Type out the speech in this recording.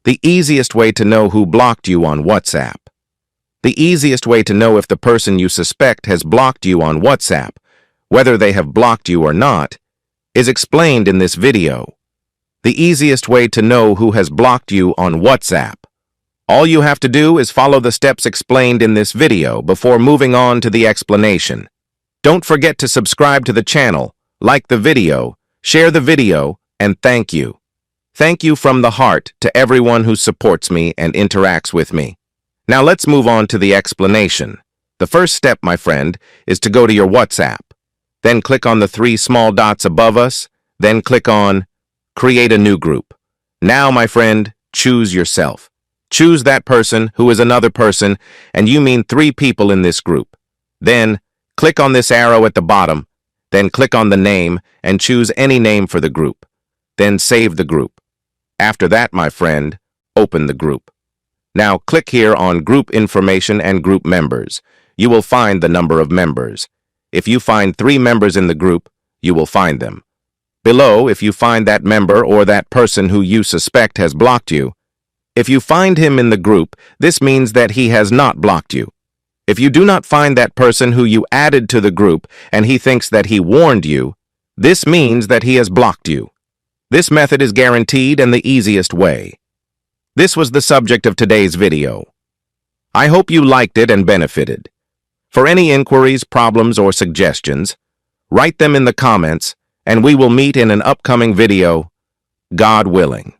The easiest way to know who blocked you on WhatsApp. The easiest way to know if the person you suspect has blocked you on WhatsApp, whether they have blocked you or not, is explained in this video. The easiest way to know who has blocked you on WhatsApp. All you have to do is follow the steps explained in this video before moving on to the explanation. Don't forget to subscribe to the channel, like the video, share the video, and thank you. Thank you from the heart to everyone who supports me and interacts with me. Now let's move on to the explanation. The first step, my friend, is to go to your WhatsApp. Then click on the 3 small dots above us. Then click on Create a new group. Now, my friend, choose yourself. Choose that person who is another person, and you mean 3 people in this group. Then, click on this arrow at the bottom. Then click on the name and choose any name for the group. Then save the group. After that, my friend, open the group. Now click here on Group Information and Group Members. You will find the number of members. If you find 3 members in the group, you will find them. Below, if you find that member or that person who you suspect has blocked you, if you find him in the group, this means that he has not blocked you. If you do not find that person who you added to the group and he thinks that he warned you, this means that he has blocked you. This method is guaranteed and the easiest way. This was the subject of today's video. I hope you liked it and benefited. For any inquiries, problems, or suggestions, write them in the comments, and we will meet in an upcoming video, God willing.